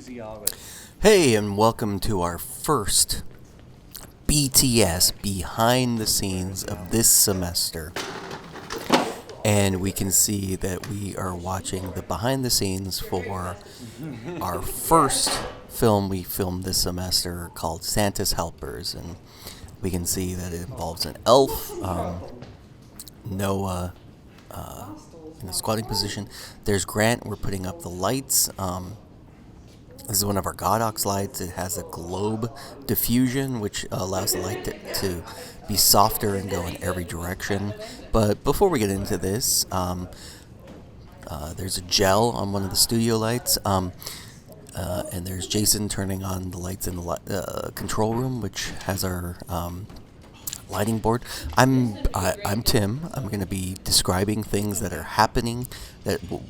Hey, and welcome to our first BTS behind the scenes of this semester. And we can see that we are watching the behind the scenes for our first film we filmed this semester called Santa's Helpers. And we can see that it involves an elf, Noah in the squatting position. There's Grant. We're putting up the lights. This is one of our Godox lights. It has a globe diffusion, which allows the light to be softer and go in every direction. But before we get into this, there's a gel on one of the studio lights, and there's Jason turning on the lights in the control room, which has our lighting board. I'm Tim. I'm going to be describing things that are happening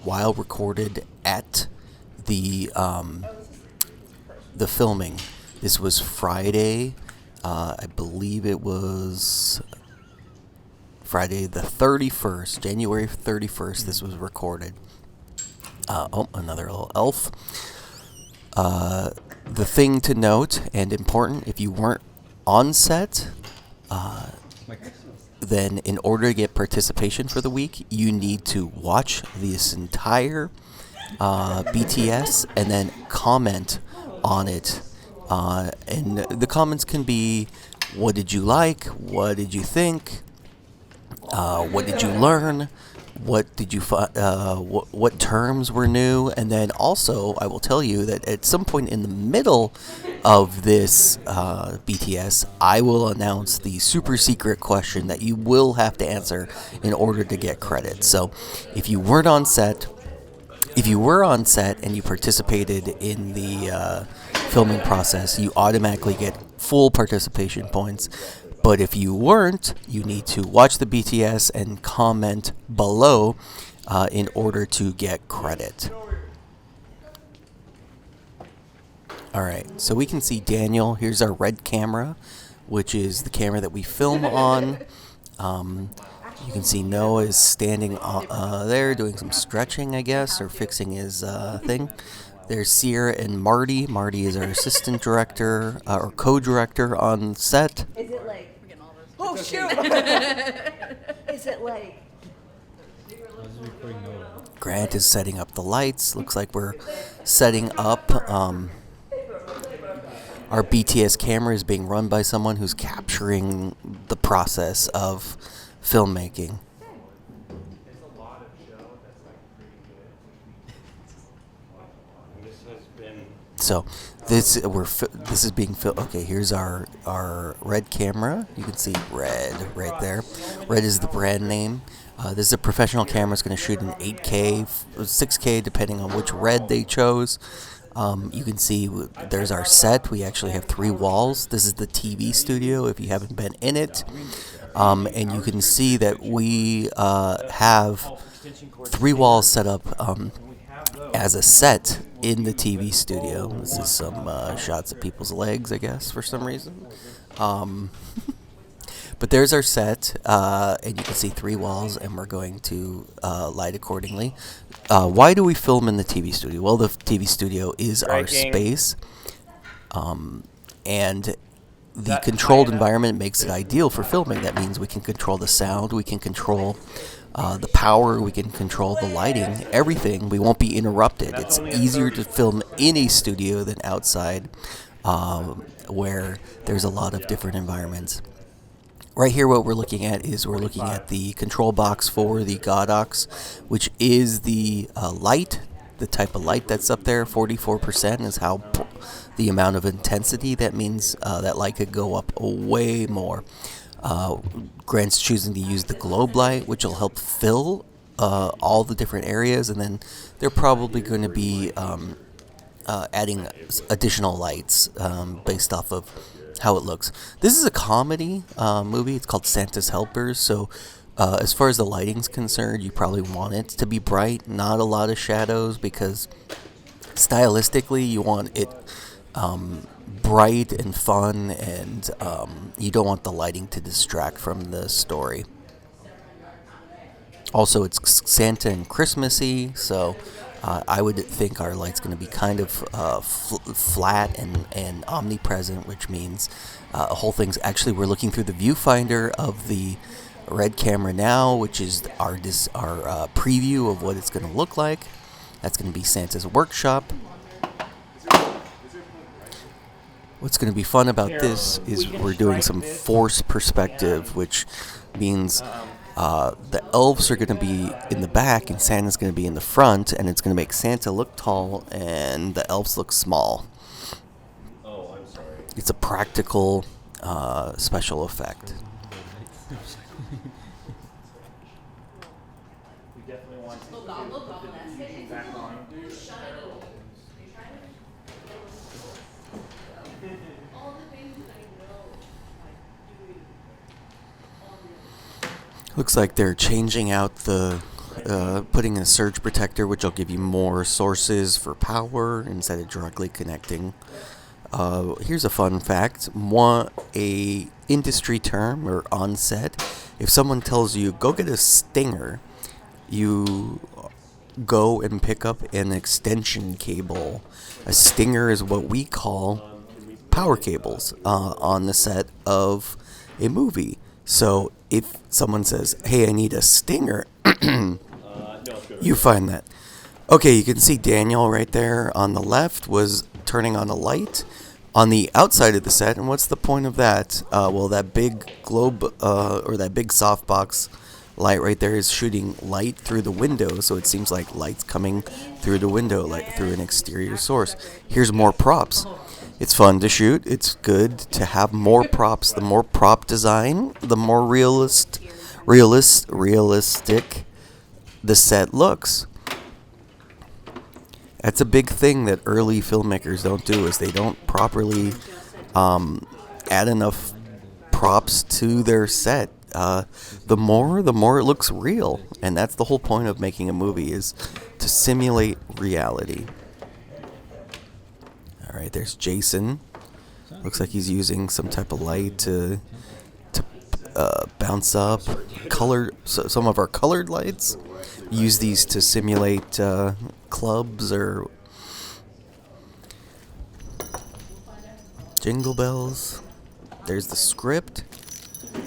while recorded at the filming. This was Friday. I believe it was Friday the 31st, January 31st. This was recorded. Another little elf. The thing to note and important, if you weren't on set, then in order to get participation for the week, you need to watch this entire BTS and then comment on it. And the comments can be, what did you like? What did you think? What did you learn? What did you what terms were new? And then also, I will tell you that at some point in the middle of this BTS, I will announce the super secret question that you will have to answer in order to get credit. So, if you were on set and you participated in the filming process, you automatically get full participation points. But if you weren't, you need to watch the BTS and comment below in order to get credit. Alright, so we can see Daniel. Here's our red camera, which is the camera that we film on. You can see Noah is standing there doing some stretching, I guess, or fixing his thing. There's Sierra and Marty. Marty is our assistant director, or co-director on set. Is it like... Oh, shoot! Is it like... Grant is setting up the lights. Looks like we're setting up... our BTS camera is being run by someone who's capturing the process of filmmaking. So this is being filmed. Okay, here's our red camera. You can see red right there. Red is the brand name. This is a professional camera. It's going to shoot in 8K, 6K, depending on which red they chose. You can see there's our set. We actually have 3 walls. This is the TV studio, if you haven't been in it. And you can see that we have 3 walls set up as a set in the TV studio. This is some shots of people's legs, I guess, for some reason. But there's our set, and you can see 3 walls, and we're going to light accordingly. Why do we film in the TV studio? Well, the TV studio is our space, and the controlled environment makes it ideal for filming. That means we can control the sound, we can control the power, we can control the lighting, everything. We won't be interrupted. It's easier to film in a studio than outside, where there's a lot of different environments. Right here, what we're looking at is the control box for the Godox, which is the light, the type of light that's up there. 44% is how the amount of intensity. That means that light could go up way more. Grant's choosing to use the globe light, which will help fill all the different areas, and then they're probably going to be adding additional lights based off of how it looks. This is a comedy movie. It's called Santa's Helpers, so as far as the lighting's concerned, you probably want it to be bright, not a lot of shadows, because stylistically you want it bright and fun, and you don't want the lighting to distract from the story. Also, it's Santa and Christmassy, so I would think our light's going to be kind of flat and omnipresent, which means the whole thing's actually, we're looking through the viewfinder of the Red camera now, which is our preview of what it's going to look like. That's going to be Santa's workshop. What's going to be fun about this is we're doing some force perspective, which means the elves are going to be in the back and Santa's going to be in the front, and it's going to make Santa look tall and the elves look small. Oh, I'm sorry. It's a practical special effect. We definitely want to put the music back on. Looks like they're changing out the, putting in a surge protector, which will give you more sources for power instead of directly connecting. Here's a fun fact. A industry term or on set. If someone tells you, go get a stinger, you go and pick up an extension cable. A stinger is what we call power cables on the set of a movie. So if someone says, hey, I need a stinger, you find that. Okay, you can see Daniel right there on the left was turning on a light on the outside of the set. And what's the point of that? Well, that big globe or that big softbox light right there is shooting light through the window. So it seems like light's coming through the window, like through an exterior source. Here's more props. It's fun to shoot. It's good to have more props. The more prop design, the more realistic the set looks. That's a big thing that early filmmakers don't do, is they don't properly add enough props to their set. The more it looks real, and that's the whole point of making a movie, is to simulate reality. All right, there's Jason. Looks like he's using some type of light to bounce up. Some of our colored lights. Use these to simulate clubs or jingle bells. There's the script.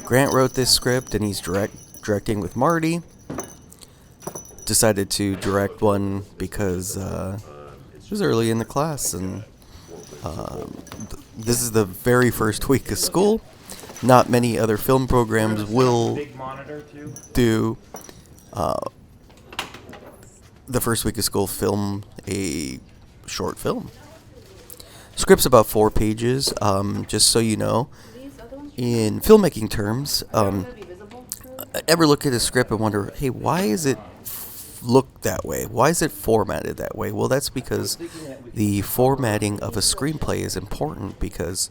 Grant wrote this script, and he's directing with Marty. Decided to direct one because it was early in the class, and this is the very first week of school. Not many other film programs will do the first week of school film a short film. Script's about 4 pages. Just so you know, in filmmaking terms, ever look at a script and wonder, hey, why is it look that way? Why is it formatted that way? Well, that's because the formatting of a screenplay is important, because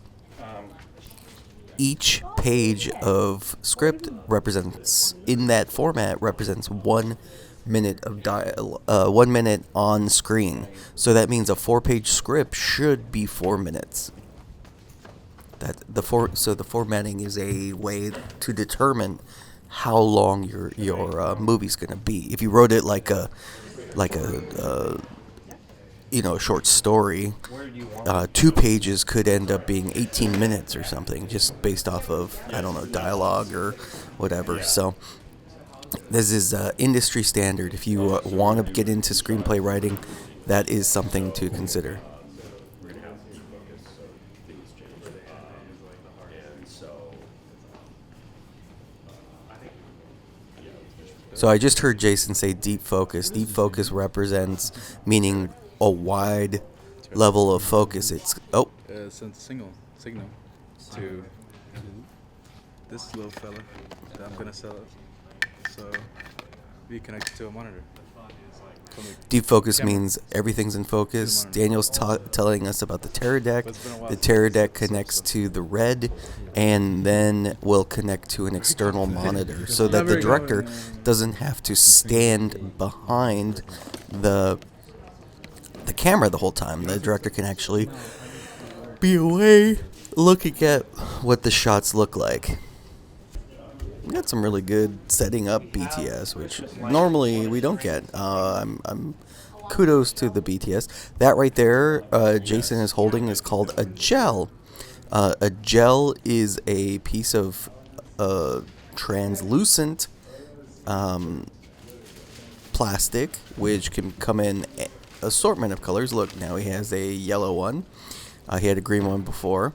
each page of script represents 1 minute of 1 minute on screen. So that means a 4-page script should be 4 minutes. So the formatting is a way to determine how long your movie's gonna be. If you wrote it like a short story, 2 pages could end up being 18 minutes or something, just based off of, I don't know, dialogue or whatever. So this is industry standard. If you want to get into screenplay writing, that is something to consider. So I just heard Jason say deep focus. Deep focus represents, meaning a wide level of focus. It's sends signal to this little fella that I'm gonna sell it, so be connected to a monitor. Deep focus means everything's in focus. Daniel's telling us about the Terror Deck. The Terror Deck connects to the red, and then will connect to an external monitor, so that the director doesn't have to stand behind the camera the whole time. The director can actually be away looking at what the shots look like. We got some really good setting up BTS, which normally we don't get. I'm kudos to the BTS. That right there, Jason is holding, is called a gel. A gel is a piece of translucent plastic, which can come in assortment of colors. Look, now he has a yellow one. He had a green one before.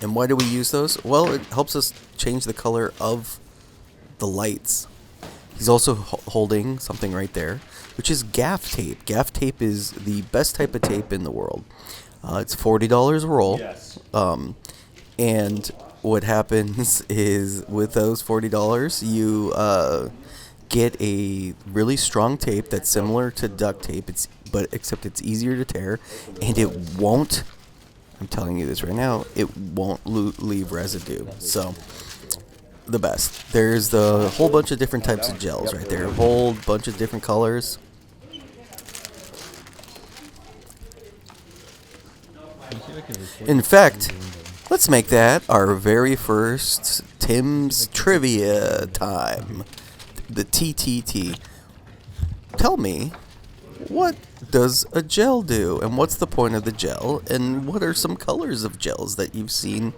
And why do we use those? Well, it helps us change the color of the lights. He's also holding something right there, which is gaff tape. Gaff tape is the best type of tape in the world. It's $40 a roll. Yes. And what happens is with those $40, you get a really strong tape that's similar to duct tape. Except it's easier to tear, and it won't. I'm telling you this right now. It won't leave residue. So, the best. There's the whole bunch of different types of gels right there. A whole bunch of different colors. In fact, let's make that our very first Tim's Trivia time. The TTT. Tell me, what does a gel do? And what's the point of the gel? And what are some colors of gels that you've seen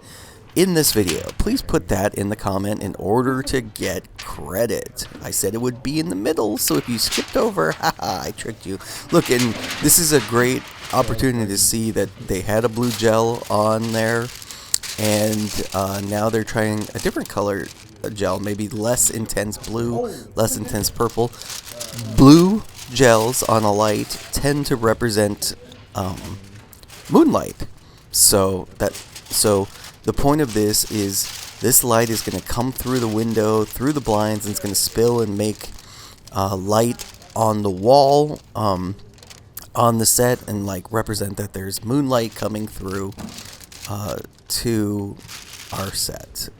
in this video? Please put that in the comment in order to get credit. I said it would be in the middle, so if you skipped over, haha, I tricked you. Look, and this is a great opportunity to see that they had a blue gel on there, and now they're trying a different color gel, maybe less intense blue, less intense purple. Blue gels on a light tend to represent moonlight. So the point of this is this light is going to come through the window, through the blinds, and it's going to spill and make light on the wall, on the set, and like represent that there's moonlight coming through to our set.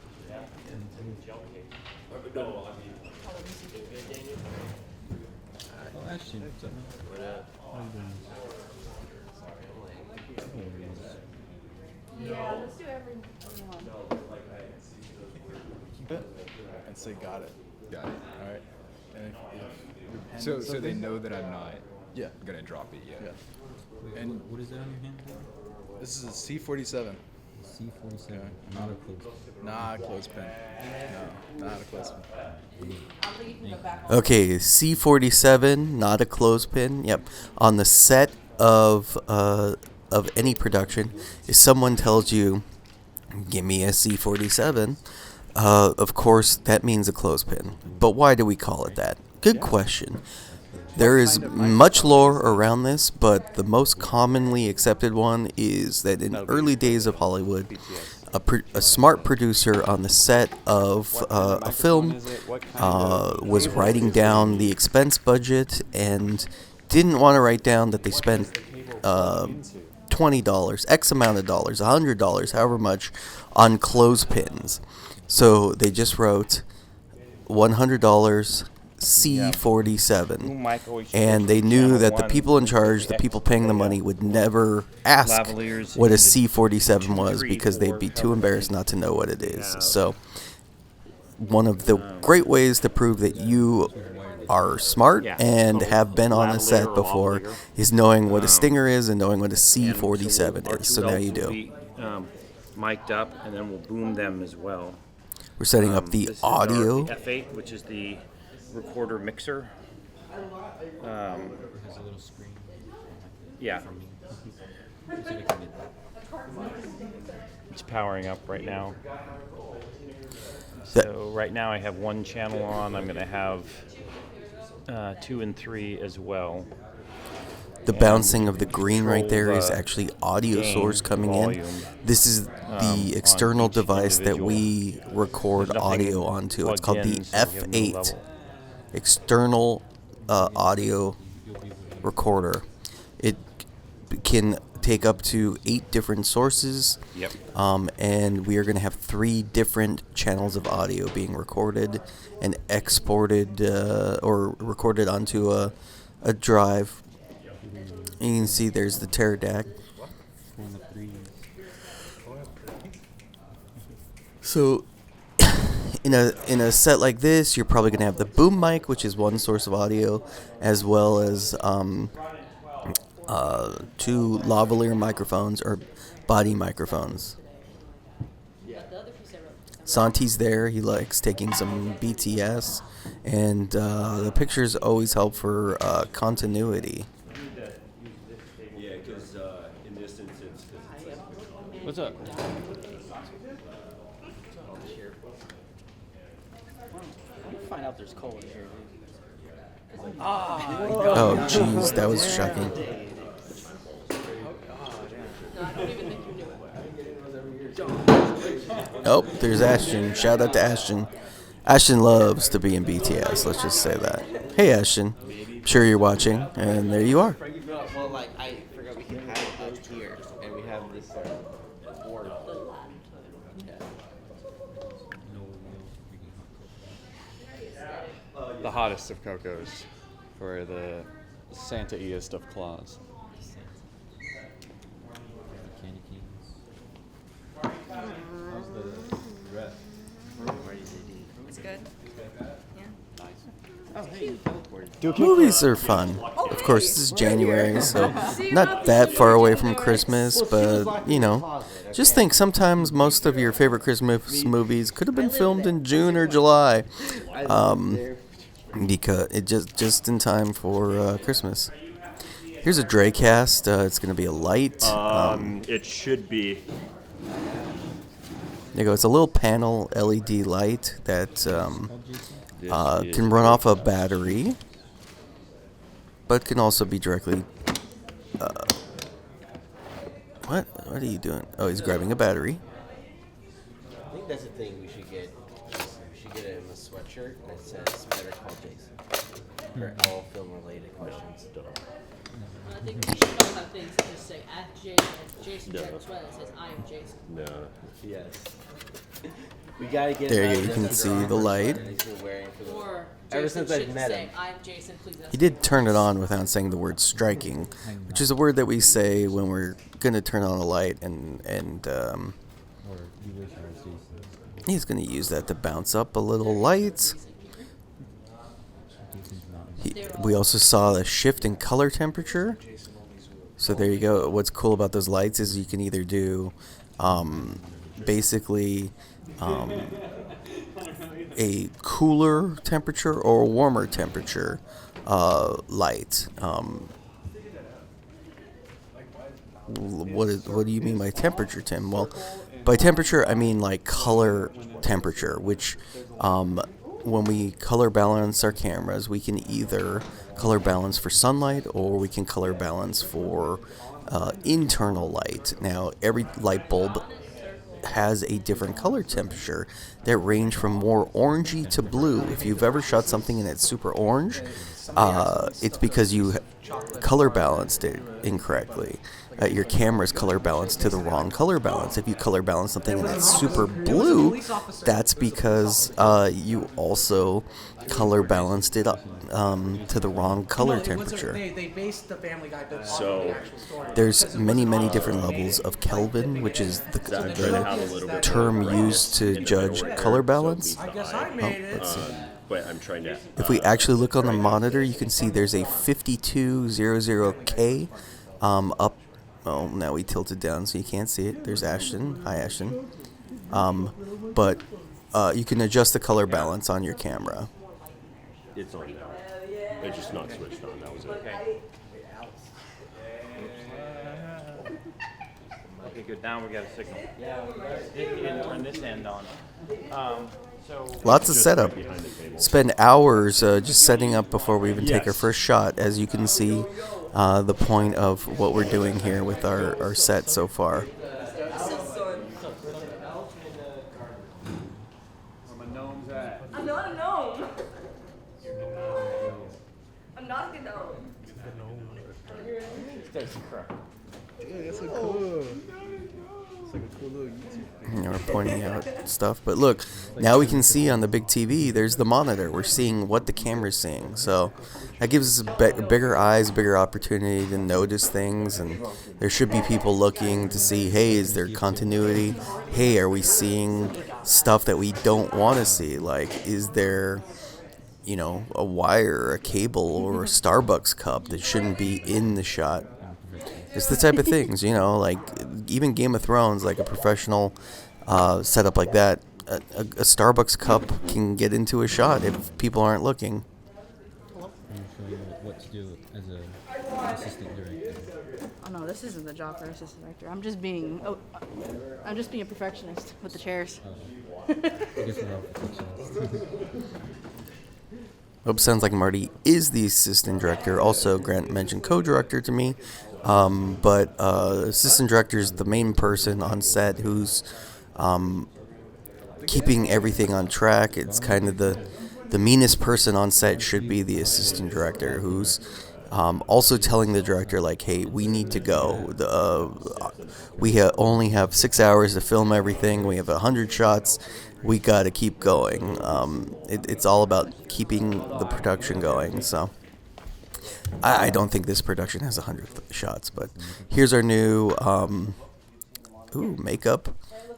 Yeah, let's do everyone. Keep it and say got it. Got it. All right. And if your pen So is they something- know that I'm not Yeah. gonna drop it yet. Yeah. And What is that on your hand? this is a C47. C47. Yeah. Not a close. Not a clothespin. No, not a clothespin. I'll leave in the back. Okay, C47, not a clothespin. Yep. On the set of any production, if someone tells you, "Give me a C47," of course that means a clothespin. But why do we call it that? Good question. There is much lore around this, but the most commonly accepted one is that in early days of Hollywood, a smart producer on the set of a film was writing down the expense budget and didn't want to write down that they spent $20, X amount of dollars, $100, however much, on clothespins. So they just wrote $100 C47, and they knew that the people in charge, the people paying the money, would never ask what a C47 was because they'd be too embarrassed not to know what it is. So one of the great ways to prove that you are smart and have been on a set before is knowing what a stinger is and knowing what a C47 is. So now you do. Mic'd up, and then we'll boom them as well. We're setting up the This is audio. our F8, which is the recorder mixer. It has a little screen. Yeah, See if I can get that. it's powering up right now. That- So right now I have one channel on. I'm going to have 2 and 3 as well. The bouncing of the green right there is control the actually audio gain source coming in. volume, This is the external each device that individual. we record There's nothing audio onto. It's called the plugged in, so we have no F8 level. external audio recorder. It can take up to 8 different sources. Yep. And we are going to have 3 different channels of audio being recorded and exported or recorded onto a drive. And you can see there's the pterodactyl. One of the three. So in a set like this, you're probably gonna have the boom mic, which is one source of audio, as well as 2 lavalier microphones or body microphones. Santi's there. He likes taking some BTS, and the pictures always help for continuity. Yeah, because in this instance, What's up? Find out there's coal in here, dude. Oh, jeez, that was shocking. Oh, there's Ashton. Shout out to Ashton. Ashton loves to be in BTS. Let's just say that. Hey, Ashton. I'm sure you're watching, and there you are. Well, like, I forgot we can have it up here, and we have this board. The hottest of cocos for the Santa-iest of claws. candy canes. How's the rest? It's good. Oh, hey, you teleported. Movies are fun. Of course, this is January, so not that far away from Christmas, but, you know, just think sometimes most of your favorite Christmas movies could have been filmed in June or July, because it just in time for Christmas. Here's a Dre cast. It's going to be a light. It should be. There you go. It's a little panel LED light that can run off a battery, but can also be directly. What are you doing? Oh, he's grabbing a battery. I think that's the thing we should get. We should get him a sweatshirt that says "Better Call Jason" for all film-related questions. I think we should all have things that just say at Jason Jack Sweat that says I am Jason. No. Yes. We gotta get. There him you out can of see Under the Armour light. that he's been wearing for the- Or Ever Jason since I've should met say him. I'm Jason, please ask He me did turn it on without saying the word striking, which is a word that we say when we're gonna turn on a light, and Or you wish I was Jason. he's gonna use that to bounce up a little light. We also saw a shift in color temperature. So there you go. What's cool about those lights is you can either do basically a cooler temperature or a warmer temperature light. What do you mean by temperature, Tim? Well, by temperature, I mean like color temperature, which when we color balance our cameras, we can either color balance for sunlight or we can color balance for internal light. Now, every light bulb has a different color temperature that range from more orangey to blue. If you've ever shot something and it's super orange, it's because you color balanced it incorrectly. Your camera's color balanced to the wrong color balance. If you color balance something and it's super blue, that's because you also color balanced it up to the wrong color temperature. They based the Family Guy book on So- the actual story. There's many different levels of Kelvin, which is the term used to judge color balance. I guess I made it. Let's see. But I'm trying to. If we actually look on the monitor, you can see there's a 5200K up. Oh, now we tilted down so you can't see it. There's Ashton. Hi, Ashton. But you can adjust the color balance on your camera. It's on now. It's just not switched on. That was it. Okay, good. Now we got a signal. You didn't turn this end on. Lots of setup. Spend hours just setting up before we even take our Yes. first shot. As you can see, the point of what we're doing here with our set so far. I'm not a gnome. I'm not a gnome. Yeah, that's so cool. So like a cool little YouTube thing. We're pointing out stuff. But look, now we can see on the big TV, there's the monitor. We're seeing what the camera's seeing. So that gives us bigger eyes, bigger opportunity to notice things. And there should be people looking to see, hey, is there continuity? Hey, are we seeing stuff that we don't want to see? Like, is there, a wire, a cable, or a Starbucks cup that shouldn't be in the shot? It's the type of things, like even Game of Thrones, like a professional setup like that, a Starbucks cup can get into a shot if people aren't looking. I'm showing you what to do as a assistant director. Oh no, this isn't the job for assistant director. I'm just being a perfectionist with the chairs. I guess we're all perfectionists. Hope sounds like Marty is the assistant director. Also, Grant mentioned co-director to me. But assistant director is the main person on set who's keeping everything on track. It's kind of the meanest person on set should be the assistant director, who's also telling the director, like, hey, we need to go. We only have 6 hours to film everything. We have 100 shots. We got to keep going. It's all about keeping the production going, so... I don't think this production has 100 shots, but here's our new makeup.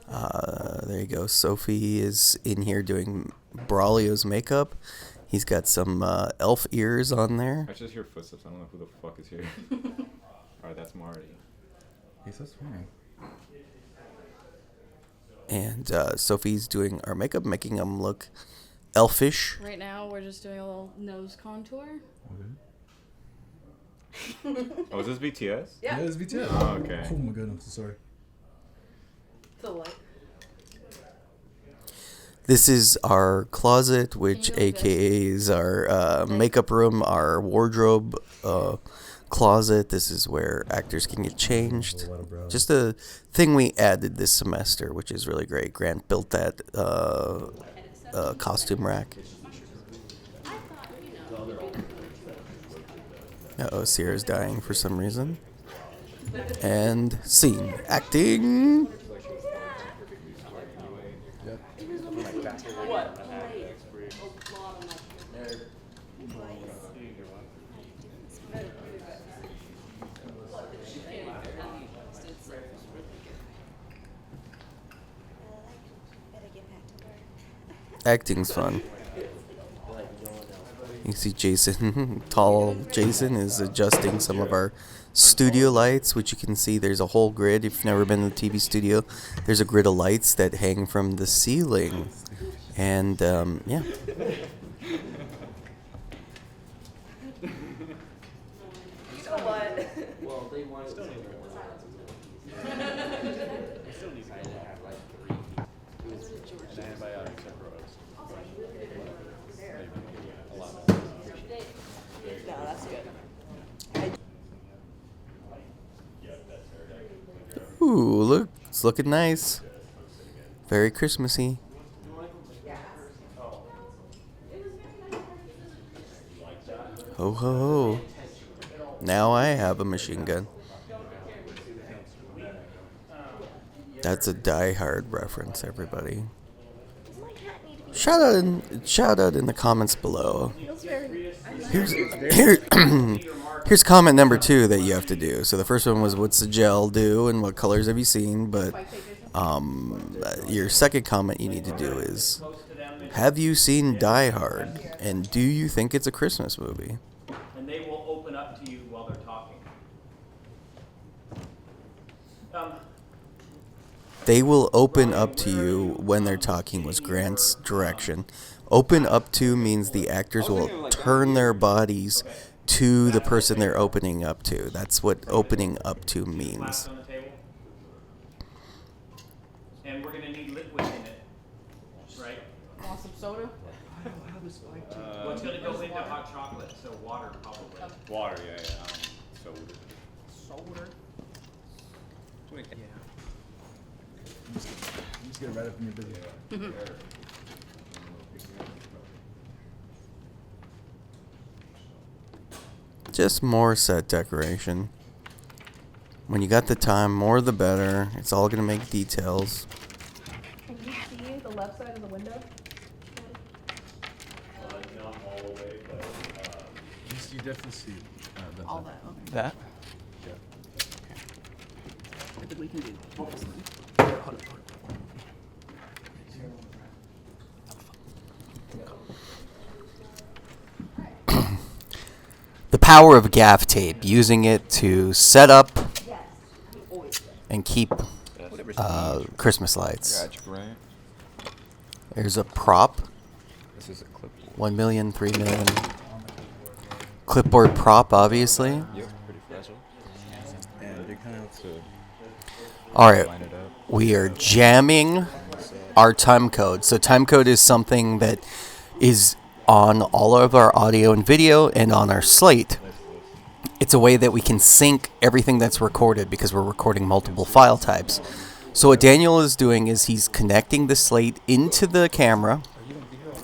There you go. Sophie is in here doing Braulio's makeup. He's got some elf ears on there. I just hear footsteps. I don't know who the fuck is here. Alright, that's Marty. He's so smart. And Sophie's doing our makeup, making him look elfish. Right now, we're just doing a little nose contour. Oh, is this BTS? Yeah, it's BTS. Oh, okay. Oh my god, I'm so sorry. The light. This is our closet, which aka is our makeup room, our wardrobe closet. This is where actors can get changed. Just a thing we added this semester, which is really great. Grant built that costume rack. Uh-oh, Sierra's dying for some reason. And scene. Acting. Acting's fun. You see Jason, tall Jason is adjusting some of our studio lights, which you can see there's a whole grid. If you've never been in the TV studio, there's a grid of lights that hang from the ceiling. And, yeah. So what? Well, they want to No, that's good. Ooh, look, it's looking nice. Very Christmassy. Ho ho ho. Now I have a machine gun. That's a Die Hard reference, everybody. Shout out in the comments below. Here's comment number 2 that you have to do. So the first one was, what's the gel do and what colors have you seen? But your second comment you need to do is, have you seen Die Hard? And do you think it's a Christmas movie? And they will open up to you while they're talking. They will open up to you when they're talking was Grant's direction. Open up to means the actors will turn their bodies to the person they're opening up to. That's what opening up to means. And we're going to need liquid in it, right? Want some soda? Well, it's going to go into hot chocolate, so water probably. Water, yeah. Soda. Soda? Just get it right up in your busy. Just more set decoration. When you got the time, more the better. It's all going to make details. Can you see the left side of the window? You definitely see All that. Okay. that. I think we can do this one. The power of gaff tape, using it to set up and keep Christmas lights. Gotcha, right? There's a prop. This is a clipboard. 1 million, 3 million. Clipboard prop, obviously. Yep, pretty fragile. And you kind of to All right, line it up. we are jamming our time code. So time code is something that is on all of our audio and video and on our slate. It's a way that we can sync everything that's recorded because we're recording multiple file types. So what Daniel is doing is he's connecting the slate into the camera,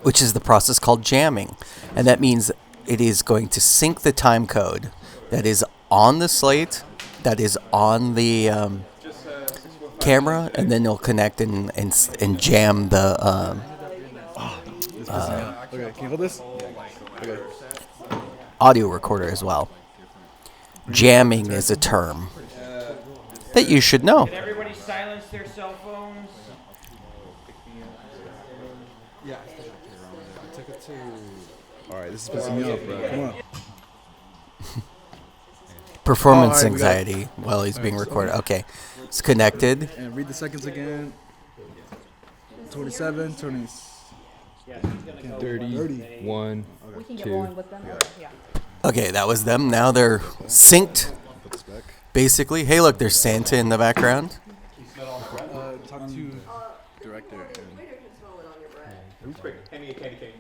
which is the process called jamming. And that means it is going to sync the time code that is on the slate, that is on the camera, and then it'll connect and jam the okay, can you hold this? Okay. audio recorder as well. Jamming is a term that you should know. Can everybody silence their cell phones? Yeah. I took it to. All right, this is pissing me off, bro. Come on. Performance All right, we got it. anxiety while he's being recorded. Okay, it's connected. And read the seconds again. 27, 20. 31. We can get 2. rolling with them. Yeah. Okay, that was them. Now they're synced. Put this back. Basically, hey, look, there's Santa in the background. Talk to director and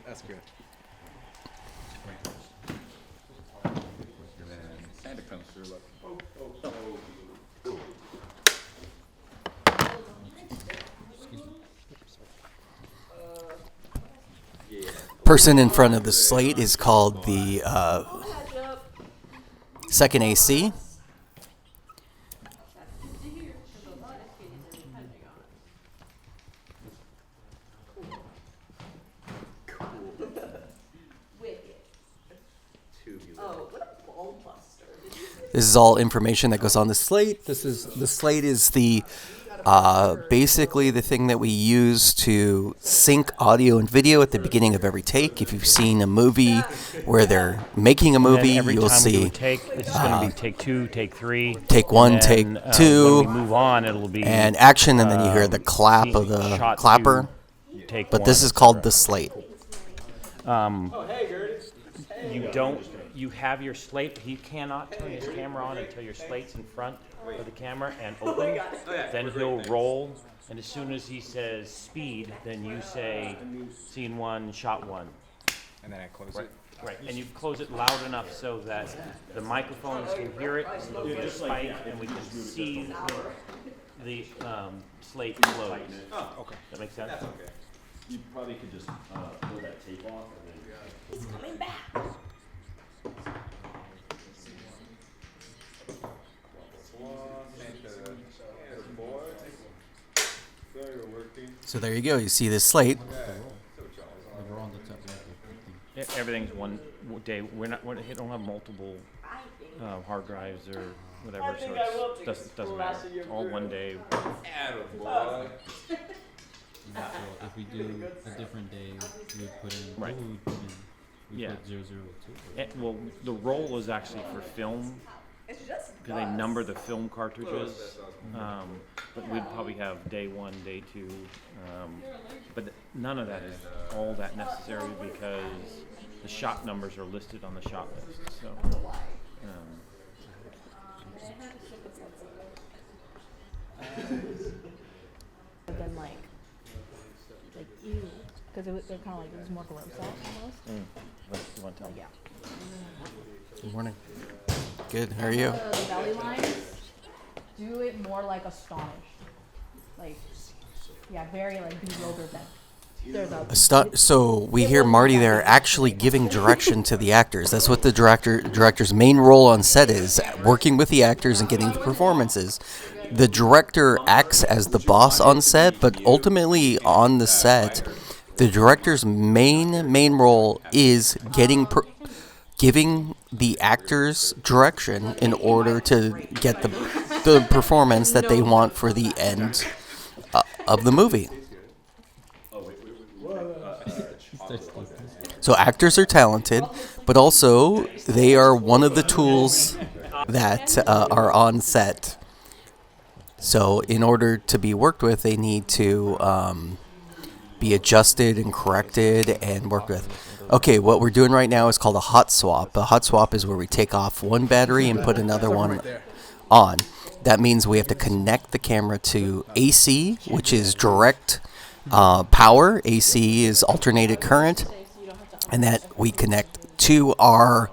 ask her. Santa comes through. Look. Person in front of the slate is called the second AC. This is all information that goes on the slate. The slate is the basically the thing that we use to sync audio and video at the beginning of every take. If you've seen a movie where they're making a movie, every you'll time we do see a take, it's going to be take 2, take 3. take 1, and take then, 2, when we move on, it'll be and action, and then you hear the clap of the shot clapper. 2, take But 1, this is called the slate. You have your slate. He cannot turn his camera on until your slate's in front of the camera and open. Then he'll roll, and as soon as he says speed, then you say scene 1, shot 1. And then I close Right. it. Right, and you close it loud enough so that the microphones can hear it, so there'll be a spike, and we can see the slate close. Oh, okay. That makes sense? That's okay. You probably could just pull that tape off and then. He's coming back. So there you go. You see this slate. We're on the top of the thing. Everything's one day. We don't have multiple hard drives or whatever, so it doesn't matter. It's all one day. So if we do a different day, we would put in. Right. What would we put in? We Yeah. put 002. Well, the roll is actually for film because they number the film cartridges. But we'd probably have day 1, day 2. But none of that is all that necessary because the shot numbers are listed on the shot list. So. But then like ew, because they're kind of like it was more gross out almost. You want to tell me? Yeah. Good morning. Good. How are you? The belly lines, do it more like astonished, like yeah, very like bewildered. That there's a So we hear Marty there actually giving direction to the actors. That's what the director's main role on set is, working with the actors and getting the performances. The director acts as the boss on set, but ultimately on the set, the director's main role is giving the actors direction in order to get the performance that they want for the end of the movie. So actors are talented, but also they are one of the tools that are on set. So in order to be worked with, they need to be adjusted and corrected and worked with. Okay, what we're doing right now is called a hot swap. A hot swap is where we take off one battery and put another one on. That means we have to connect the camera to AC, which is direct power. AC is alternated current, and that we connect to our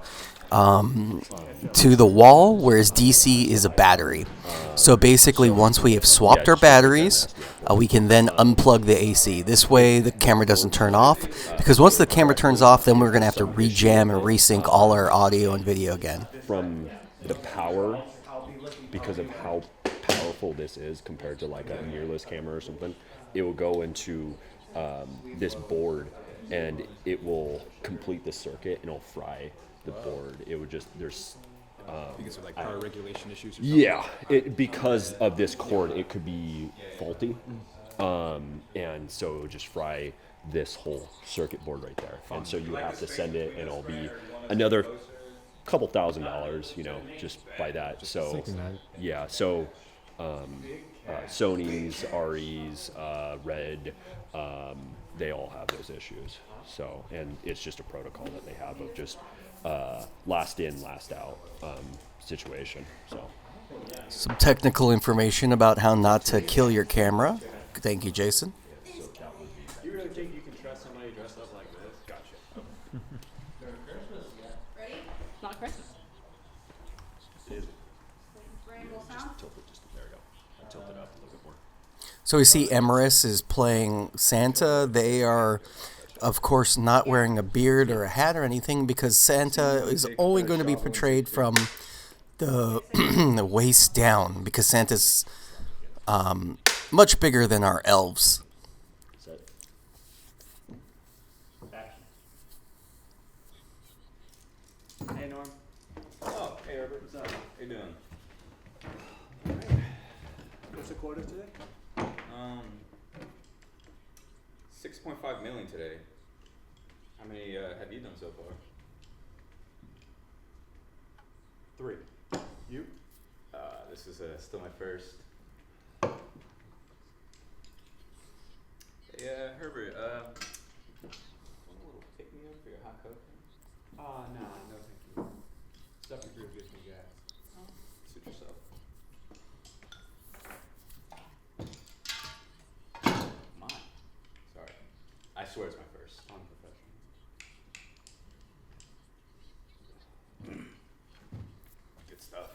to the wall, whereas DC is a battery. So basically, once we have swapped our batteries, we can then unplug the AC. This way, the camera doesn't turn off, because once the camera turns off, then we're going to have to rejam and resync all our audio and video again. From the power, because of how powerful this is compared to like a mirrorless camera or something, it will go into this board, and it will complete the circuit, and it'll fry the board. It would just, there's Because of like power regulation issues or something? yeah, because of this cord, it could be faulty, and so it would just fry this whole circuit board right there. And so you have to send it, and it'll be another couple $1,000s, you know, just by that. So yeah, so Sony's, RE's, Red, they all have those issues. So, and it's just a protocol that they have of just last in, last out situation. So, Some technical information about how not to kill your camera. Thank you, Jason. You really think you can trust somebody dressed up like this? gotcha. Not Christmas. It is. Just tilt it, just there we go. Tilt it up a little bit more. So we see Emerus is playing Santa. They are, of course, not wearing a beard or a hat or anything, because Santa is only going to be portrayed from the the waist down, because Santa's much bigger than our elves. Hey, Norm. Oh, hey, Herbert. What's up? How you doing? What's the quota today? 6.5 million today. How many have you done so far? 3. You? This is still my first. Yeah, Herbert. Want a little pick me up for your hot cocoa? No, thank you. Stuff you brew gives me gas. Suit yourself. Mine. Sorry. I swear it's my first. Unprofessional. Good stuff.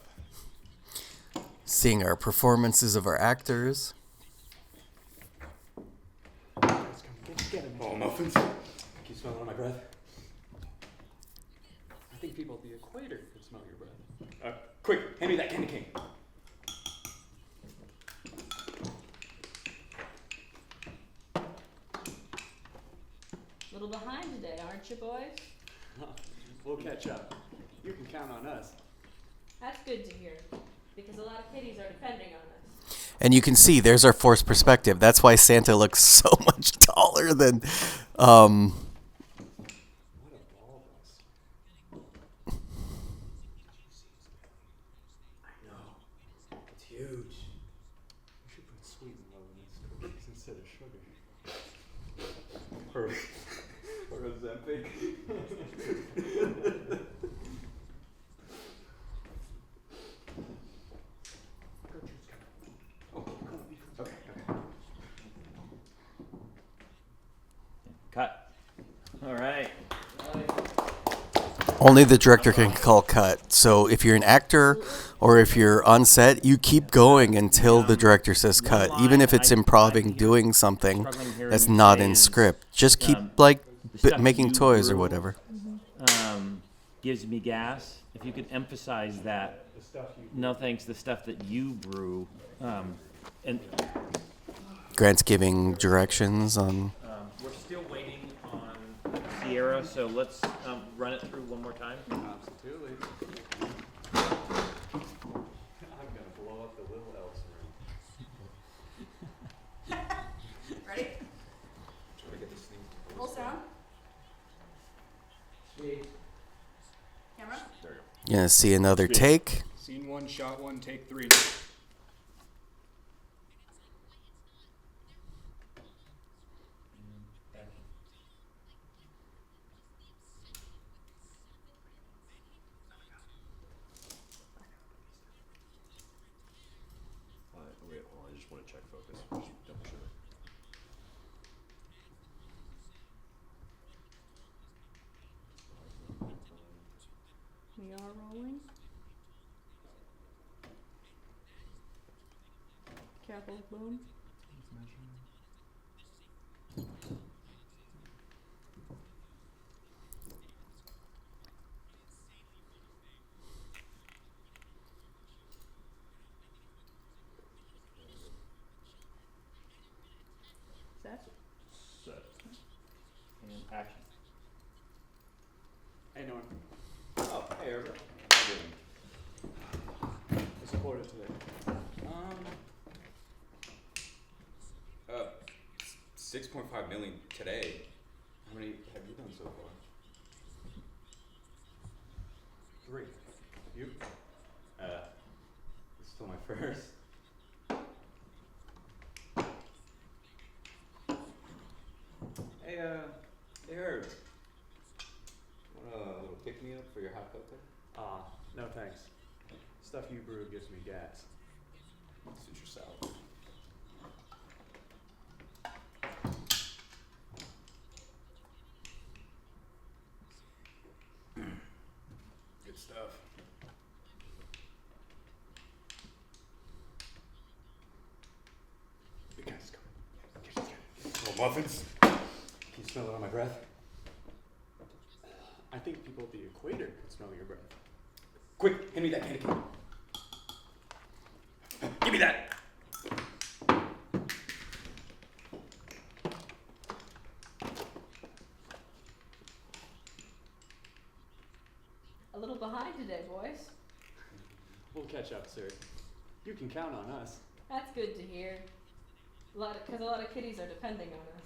Seeing our performances of our actors. Oh, muffins. Keep smelling on my breath. I think people at the equator could smell your breath. Quick, hand me that candy cane. Little behind today, aren't you, boys? We'll catch up. You can count on us. That's good to hear, because a lot of kiddies are depending on us. And you can see there's our forced perspective. That's why Santa looks so much taller than What a baldness. I know. It's huge. We should put sweet and low in this cookies instead of sugar. Or Ozempic. Cut. All right. Only the director can call cut. So if you're an actor or if you're on set, you keep going until the director says cut. Even if it's improving, doing something that's not in script. Just keep making toys or whatever. Gives me gas. If you could emphasize that. No thanks, the stuff that you brew. And Grant's giving directions on. we're still waiting on Sierra, so let's run it through one more time. Absolutely. I'm gonna blow up the little elves room. Ready? Try to get this thing. Roll sound. Camera. You're gonna see another take. Scene 1, shot 1, take 3. Wait, hold on. I just want to check focus. Just double check. We are rolling. Careful, boom. Set. Set. And action. Hey, Norm. Oh, hey, Eric. How you doing? What's the quota today? 6.5 million today. How many have you done so far? 3. You? It's still my first. Hey, Herb. Want a little pick-me-up for your hot cocoa? No thanks. Stuff you brew gives me gas. Suit your salad. Good stuff. The gas is coming. Little muffins. Can you smell it on my breath? I think people at the equator can smell your breath. Quick, hand me that candy cane. Give me that. A little behind today, boys. We'll catch up, sir. You can count on us. That's good to hear. Because a lot of kiddies are depending on us.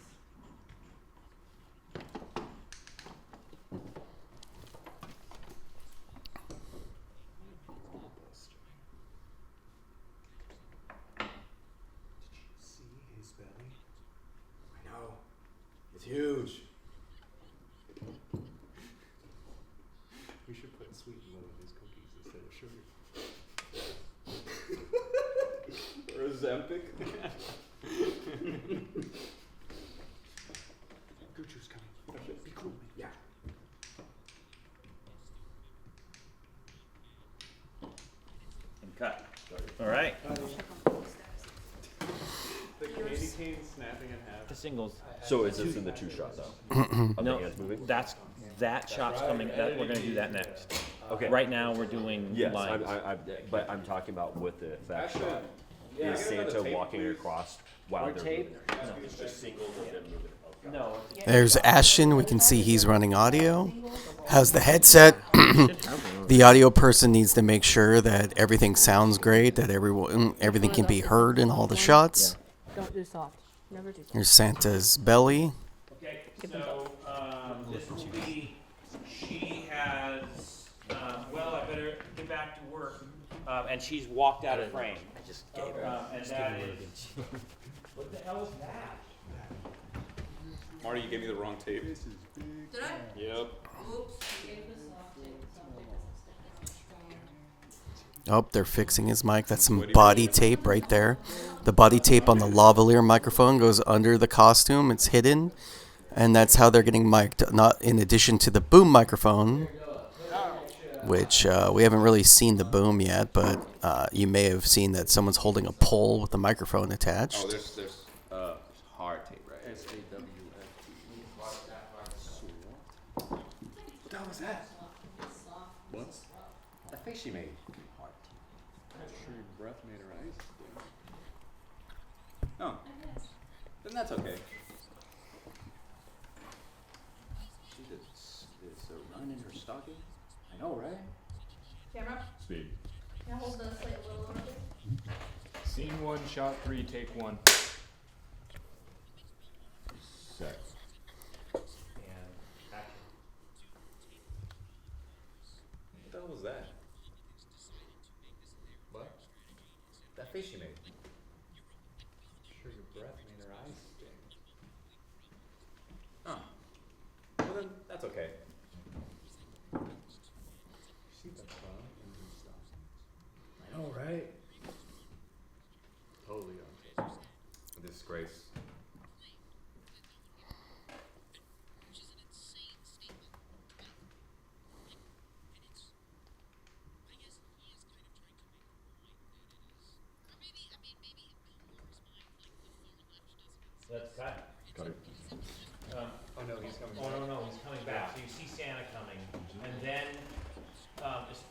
See his belly? I know. It's huge. We should put sweet and low in his cookies instead of sugar. Or Ozempic. Gucci's coming. Be cool. Yeah. And cut. All right. The candy cane snapping in half. The singles. So is this in the 2-shot though? Of No, the hands moving? that shot's coming. We're gonna do that next. Okay. Right now we're doing Yes, lines. but I'm talking about with the effect Actually, shot. yeah, Is I got another Santa tape, walking please. across while Or they're tape? moving? It's just singles of them moving. Okay. No. There's Ashton. We can see he's running audio. How's the headset? The audio person needs to make sure that everything sounds great, that everything can be heard in all the shots. Don't do soft. Never do soft. Here's Santa's belly. Okay, so this will be, she has, well, I better get back to work. And she's walked out of frame. I just gave her. And that is, what the hell is that? Marty, you gave me the wrong tape. Did I? Yep. Oops. Oh, they're fixing his mic. That's some body tape right there. The body tape on the lavalier microphone goes under the costume. It's hidden. And that's how they're getting mic'd. Not in addition to the boom microphone. which we haven't really seen the boom yet, but you may have seen that someone's holding a pole with the microphone attached. Oh, there's hard tape, right? SAWFT. What the hell was that? What? That face she made. I'm sure your breath made her eyes sting. Oh, then that's okay. She did a run in her stocking. I know, right? Camera? Speed. Can I hold the slate a little lower, please? Scene 1, shot 3, take 1. Set. And action. What the hell was that? What? That face she made. Sure your breath made her eyes sting. Oh, well then that's okay. See the bug in her stocking? I know, right? Totally unfair. A disgrace. Let's cut. Got it. Oh no, he's coming. Oh, no, he's coming back. So you see Santa coming, and then,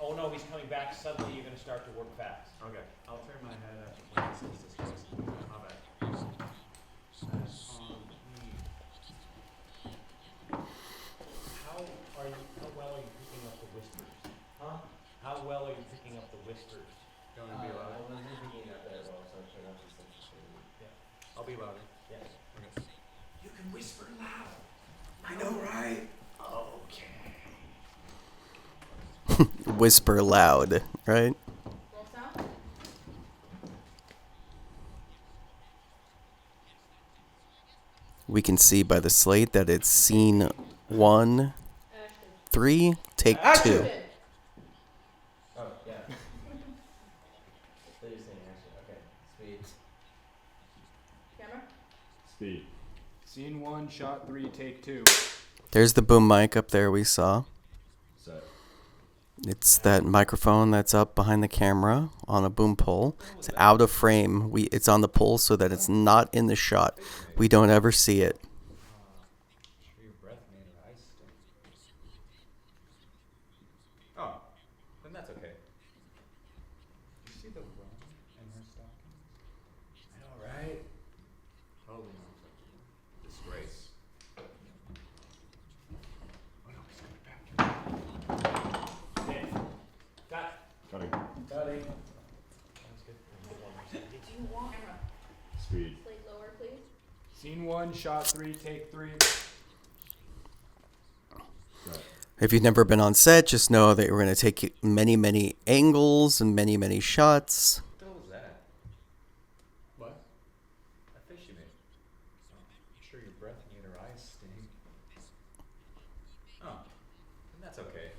oh no, he's coming back. Suddenly you're gonna start to work fast. Okay, I'll turn my head up when he says this voice. My bad. That's on me. How well are you picking up the whispers? Huh? How well are you picking up the whispers? You want to be louder? Yeah. I'll be louder. Yes. Okay. You can whisper loud. I know, right? Okay. Whisper loud, right? Roll sound? We can see by the slate that it's scene 1, 3, take 2. Action! Oh, yeah. They're just saying action. Okay. Speed. Camera? Speed. Scene 1, shot 3, take 2. There's the boom mic up there we saw. Set. It's that microphone that's up behind the camera on a boom pole. It's out of frame. It's on the pole so that it's not in the shot. We don't ever see it. Sure your breath made her eyes sting. Oh, then that's okay. You see the run in her stockings? I know, right? Totally unacceptable. Disgrace. Oh no, he's coming back. Okay. Cut. Cutting. Cutting. Do you want camera? Speed. Slate lower, please. Scene 1, shot 3, take 3. Set. If you've never been on set, just know that we're going to take many, many angles and many, many shots. What the hell was that? What? That face she made. I'm sure your breath made her eyes sting. Oh, then that's okay.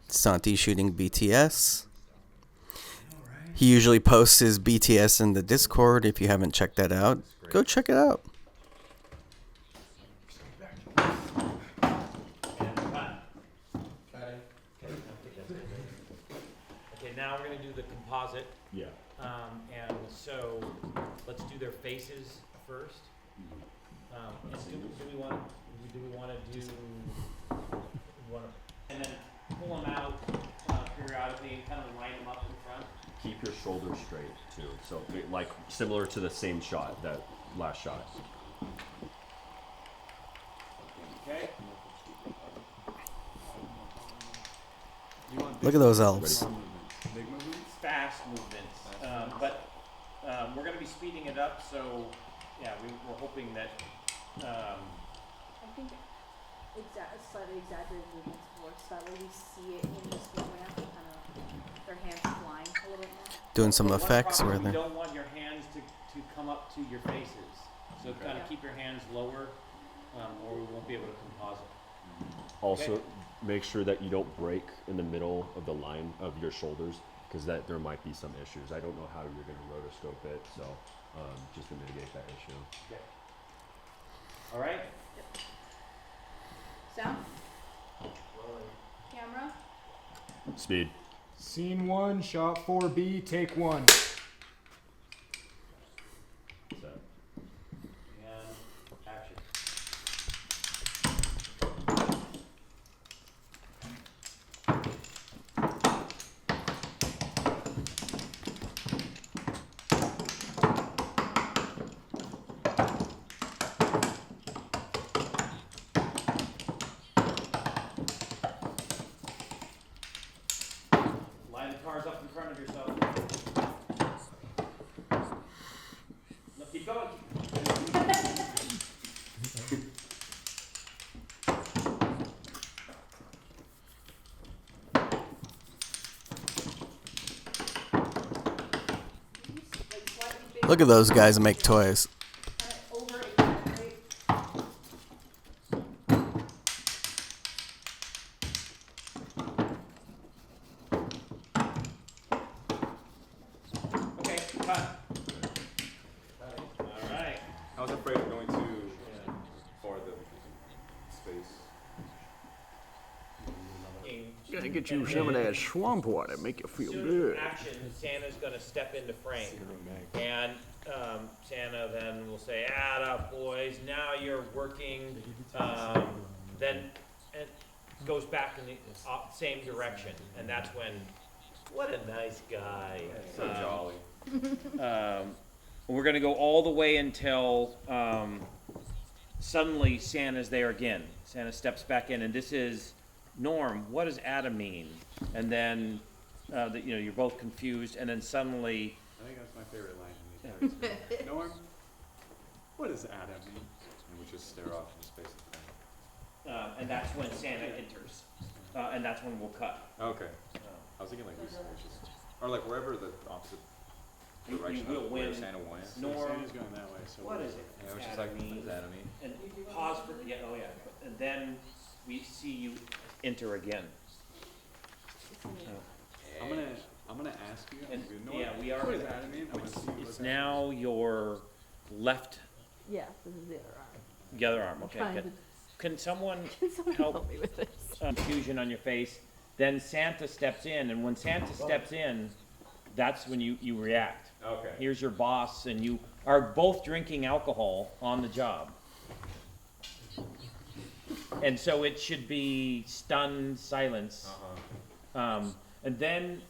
Santi shooting BTS. I know, right? He usually posts his BTS in the Discord. If you haven't checked that out, go check it out. And cut. Okay, now we're gonna do the composite. Yeah. And so let's do their faces first. And do we want to do and then pull them out periodically and kind of line them up in front. Keep your shoulders straight too. So like similar to the same shot, that last shot. Okay. Look at those elves. Big movements? Fast movements, but we're going to be speeding it up. So yeah, we're hoping that. I think slightly exaggerated movements works. That way we see it in the speed ramp, kind of their hands flying a little bit more. Doing some One effects problem where we they're don't want your hands to come up to your faces. So kind of keep your hands lower, or we won't be able to composite. Also, Okay. make sure that you don't break in the middle of the line of your shoulders, because that there might be some issues. I don't know how you're going to rotoscope it, so just to mitigate that issue. Okay. All right. Sound? Camera. Speed. Scene 1, shot 4B, take 1. And action. Line the cars up in front of yourself. No, keep going. Look at those guys that make toys. Okay, cut. All right. I was afraid of going too far the space. Gotta get you some of that swamp water, make you feel Soon good. as action, Santa's gonna step into frame. And Santa then will say, "Atta boys, now you're working." Then it goes back in the same direction, and that's when, what a nice guy. So jolly. We're gonna go all the way until suddenly Santa's there again. Santa steps back in, and this is Norm. What does Atta mean? And then you're both confused, and then suddenly. I think that's my favorite line in these movies. Norm, what does Adam mean? And we just stare off into space. And that's when Santa enters, and that's when we'll cut. Okay. I was thinking like we just, or like wherever the opposite You direction will of where win. Santa went. Norm, Santa's going that way, so what is it? Yeah, which is Atta like, what mean? does Atta mean? And pause for and then we see you enter again. I'm gonna ask you. And Norm, yeah, we are. What does Adam mean? I wanna see what It's that now your left, Yeah, this is the other arm. the other arm. Okay. trying Can, to- can someone Can someone help help me with this? confusion on your face? Then Santa steps in, and when Santa steps in, that's when you react. Okay. Here's your boss, and you are both drinking alcohol on the job. And so it should be stunned silence. And then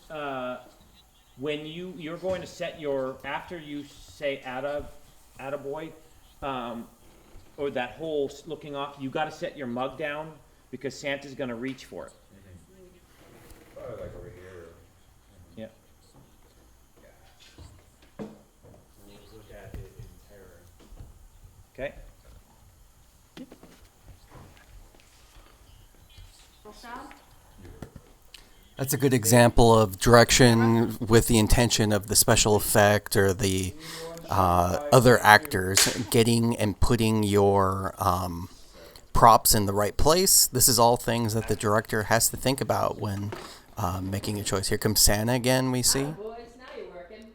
when you're going to set your, after you say attaboy, or that whole looking off, you got to set your mug down because Santa's going to reach for it. Probably like over here. Yeah. Look at it in terror. Okay. Roll sound. That's a good example of direction with the intention of the special effect or the other actors getting and putting your props in the right place. This is all things that the director has to think about when making a choice. Here comes Santa again, we see. Boys, now you're working.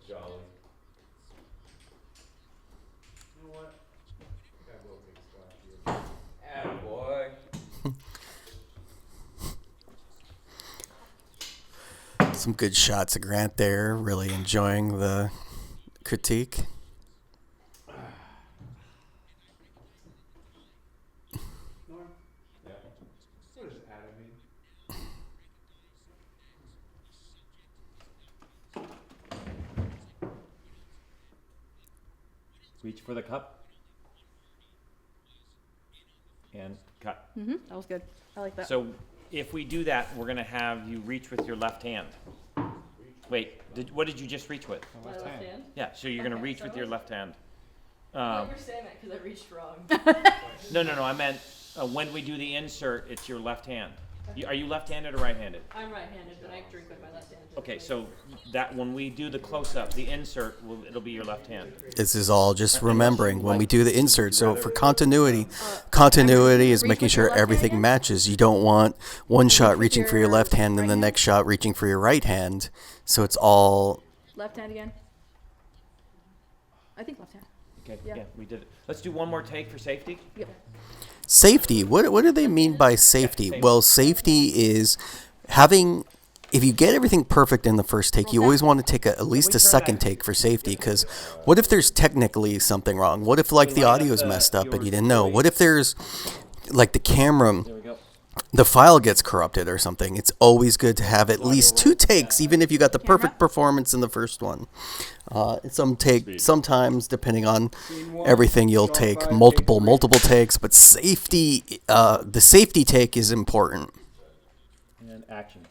Jolly. You know what? I think I will take a splash here. Attaboy. Some good shots of Grant there, really enjoying the critique. Norm, Yeah. what does Adam mean? Reach for the cup. And cut. Mm-hmm. That was good. I like that. So if we do that, we're going to have you reach with your left hand. Wait, what did you just reach with? My left hand. Yeah, so you're going to Okay, reach so with your left hand. I thought you were saying that because I reached wrong. No, I meant when we do the insert, it's your left hand. Are you left-handed or right-handed? I'm right-handed, but I drink with my left hand. Okay, so that when we do the close-up, the insert, it'll be your left hand. This is all just remembering when we do the insert. So for continuity is making sure everything matches. You don't want one shot reaching for your left hand and the next shot reaching for your right hand. So it's all Left hand again. I think left hand. Okay, Yeah. yeah, we did it. Let's do one more take for safety. Yep. Safety. What do they mean by safety? Well, safety is having. If you get everything perfect in the first take, you always want to take at least a second take for safety. Because what if there's technically something wrong? What if like the audio is messed up and you didn't know? What if there's like the camera, There we go. the file gets corrupted or something? It's always good to have at least 2 takes, even if you got the perfect performance in the first one. Sometimes, depending on everything, you'll take multiple takes. But safety, the safety take is important. And actions.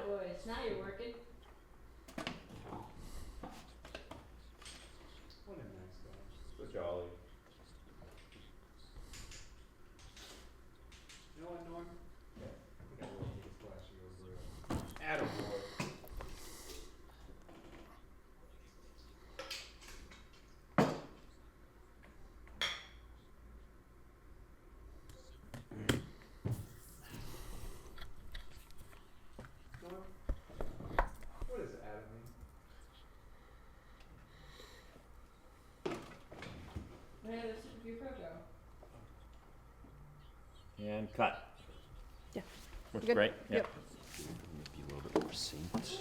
Boys, now you're working. What a nice guy. So jolly. You know what, Norm? Yeah. I think I will take a flash of your Attaboy. Norm, what does Adam mean? Yeah, this is your photo. And cut. Yeah. Works Good. great. Yeah. Yep. Maybe a little bit more synced.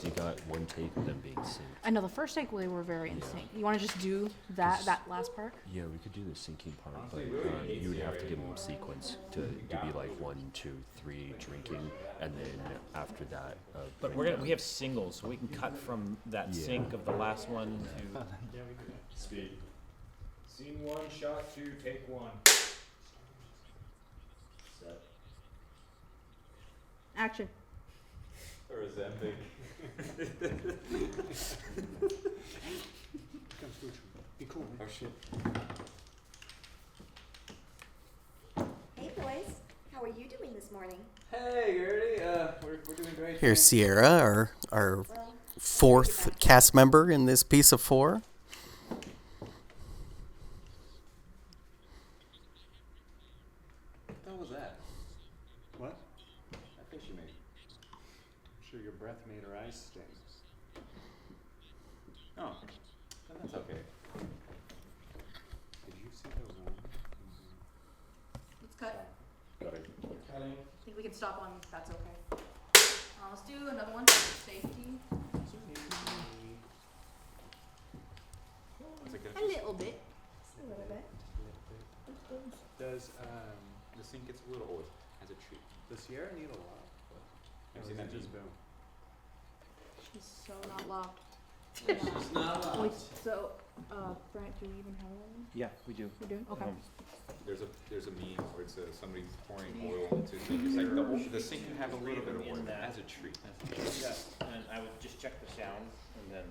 You got one take of them being synced. I know the first take they were very in sync. You want to just do that last part? Yeah, we could do the syncing part, but you would have to give them sequence to be like 1, 2, 3 drinking, and then after that. But we have singles, so we can cut from that sync of the last one to. Speed. Scene 1, shot 2, take 1. Set. Action. Or Ozempic. Come through. Be cool, man. Oh shit. Hey boys, how are you doing this morning? Hey, Gertie. We're doing great. Here's Sierra, our Well, 4th cast member in this piece of 4. What the hell was that? What? That face you made. I'm sure your breath made her eyes sting. Oh, that's okay. Did you see the room? Let's cut. Cutting. I think we can stop on that's okay. Let's do another one. Safety. That's a good. A little bit. Just a little bit. Does The sink gets a little old as a treat. does Sierra need a lot? Have Or you seen is that it just meme? boom? She's so not locked. It's not Wait, so Brent, do we even have one? Yeah, we do. We do? Okay. There's a meme where it's somebody pouring oil into the sink. It's like the sink can have a little bit of oil as a treat. Yeah, and I would just check the sound, and then.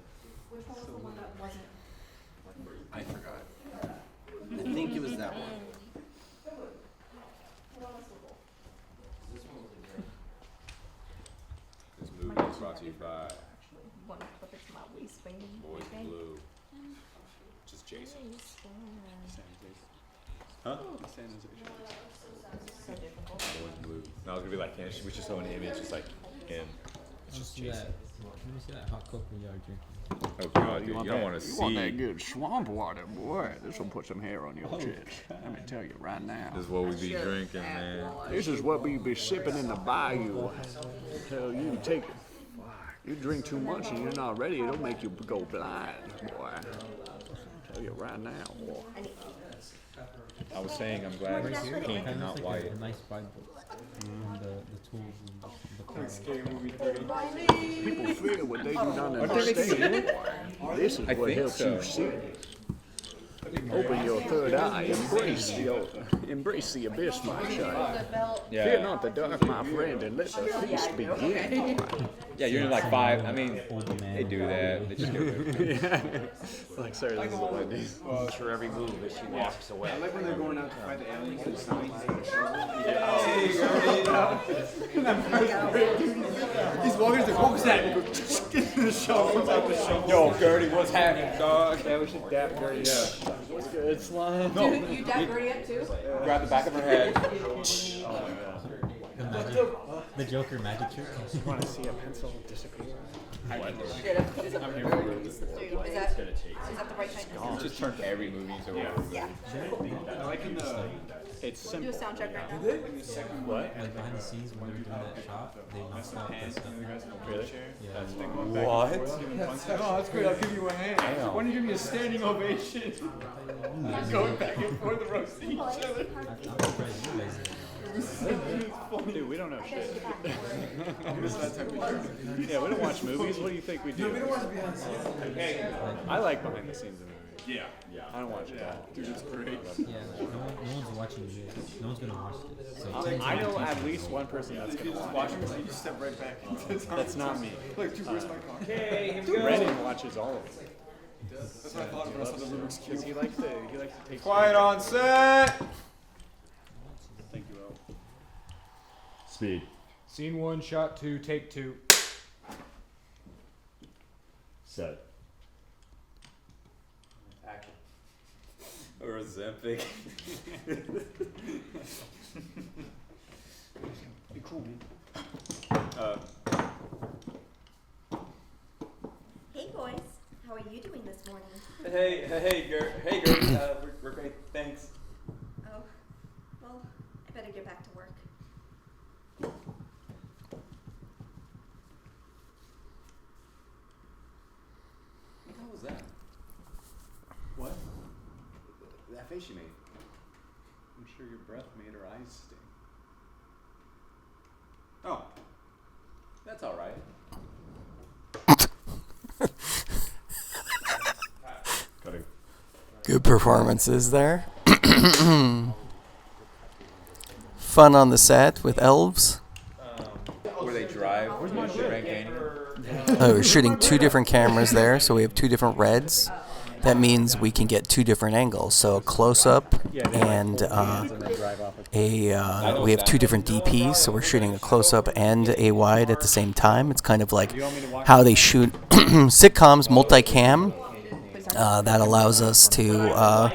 Which one was the one that wasn't? I forgot. I think it was that one. This movie is brought to you by Want to clip it to my waistband? Boys in Blue. Just Jason. Huh? So difficult. Boys in Blue. No, I was gonna be like, yeah, we should show an image. It's like, and it's just Jason. Let me see that hot cocoa y'all drinking. Oh God, dude, you don't want to see. You want that good swamp water, boy. This will put some hair on your chest. Let me tell you right now. This is what we be drinking, man. This is what we be sipping in the bayou. Tell you, take it. You drink too much and you're not ready, it'll make you go blind, boy. Tell you right now, boy. I was saying, I'm glad it's pink and not white. A nice Bible. The tools and People fear what they do down in the state. This is I what think helps so. you see. Open your third eye, embrace the abyss, my child. Fear not the dark, my friend, and let the feast begin. Yeah, you're in like 5. I mean, they do that. They just do it. Like, sorry, this is what I do. For every move as she walks away. I like when they're going out to fight the aliens and it's not He's walking to what was that? Yo, Gertie, what's happening, dog? Yeah, we should dap Gertie. Yeah. What's good, slime? No. You dab Gertie up too? Grab the back of her head. The Joker magic trick. You want to see a pencil disappear? I'm here Is It's gonna take. that the right time? Just turn every movie into a horror movie. Yeah. I like in the. It's Do simple. a sound check right now. What? Like behind the scenes when they were doing that shot, they messed up the stuff. Really? Yeah. What? Oh, that's great. I'll give you a hand. Why don't you give me a standing ovation? Going back and forth roasting each other. I'm surprised you guys did. Dude, we don't know shit. Yeah, we don't watch movies. What do you think we do? I like behind the scenes of movies. Yeah. I don't watch that. Dude, it's great. Yeah, no one's watching this. No one's gonna watch this. So I know at least one person that's gonna watch it. You step right back into time. That's not me. Like, dude, where's my car? Okay, here we go. Brennan watches all of it. That's what I thought when I saw the Rubik's Cube. Because he likes to take. Quiet on set. Thank you, El. Speed. Scene 1, shot 2, take 2. Set. Action. Or Ozempic. Be cool, man. Hey boys, how are you doing this morning? Hey, Gert. We're great. Thanks. Oh, well, I better get back to work. What the hell was that? What? That face you made. I'm sure your breath made her eyes sting. Oh. That's alright. Cutting. Good performances there. Fun on the set with elves. Where they drive to the Grand Canyon. We're shooting two different cameras there, so we have two different reds. That means we can get two different angles. So a close-up and we have two different DPs, so we're shooting a close-up and a wide at the same time. It's kind of like how they shoot sitcoms, multicam. That allows us to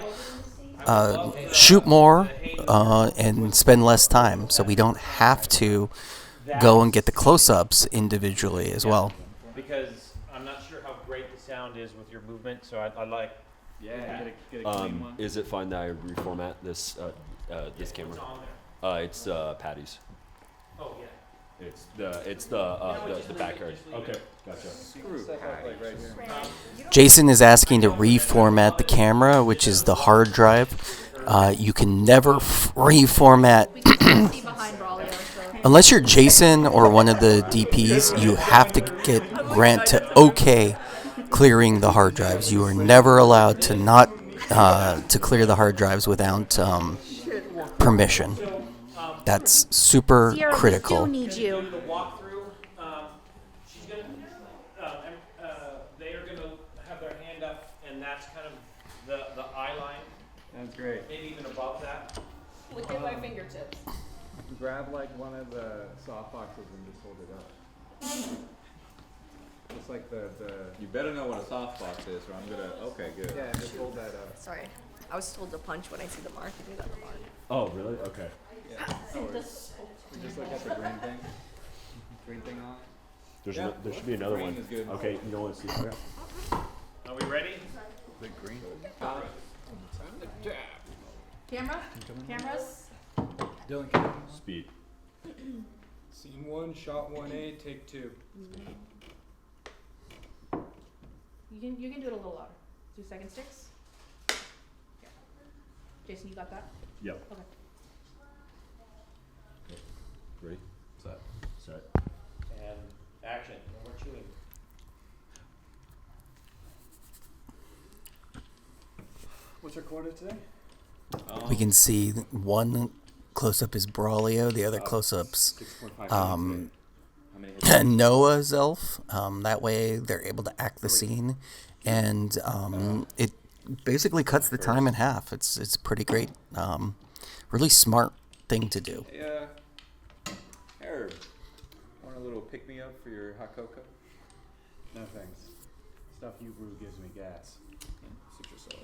shoot more and spend less time, so we don't have to go and get the close-ups individually as well. Because I'm not sure how great the sound is with your movement, so I like. Yeah, get a clean one. Is it fine that I reformat this this camera? It's Patty's. Oh yeah. It's the backyard. Okay, gotcha. Jason is asking to reformat the camera, which is the hard drive. You can never reformat. Unless you're Jason or one of the DPs, you have to get Grant to okay clearing the hard drives. You are never allowed to not to clear the hard drives without permission. That's super critical. Need you. The walkthrough. She's gonna. They are gonna have their hand up, and that's kind of the eye line. That's great. Maybe even above that. Within my fingertips. Grab like one of the soft boxes and just hold it up. It's like the. You better know what a softbox is, or I'm gonna. Okay, good. Yeah, just hold that up. Sorry, I was told to punch when I see the mark. I knew that the mark. Oh, really? Okay. We just look at the green thing. Green thing on. There should be another Green one. is good. Okay, you know what? See. Okay. Are we ready? The green. Cameras? Dylan, Speed. Scene 1, shot 1A, take 2. You can do it a little louder. Do second sticks. Here. Jason, you got that? Yep. Okay. Ready? Set. Set. And action. We're chewing. What's recorded today? We can see one close-up is Braulio, the other close-up's Noah's elf. That way they're able to act the scene, and it basically cuts the time in half. It's pretty great. Really smart thing to do. Yeah. Herb, want a little pick-me-up for your hot cocoa? No thanks. Stuff you brew gives me gas. Suit yourself.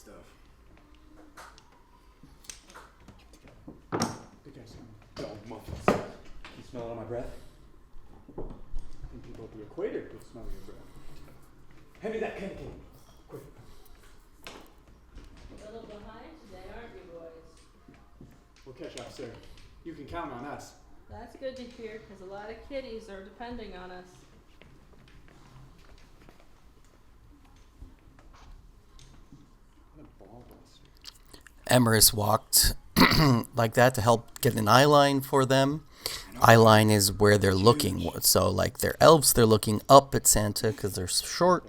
stuff. They got some dog muffins. You smell it on my breath? I think people at the equator could smell your breath. Hand me that candy cane. Quick. A little behind today, aren't you, boys? We'll catch up, sir. You can count on us. That's good to hear, because a lot of kiddies are depending on us. What a ball buster. Emerus walked like that to help get an eye line for them. Eye line is where they're looking. So, like, they're elves, they're looking up at Santa because they're short.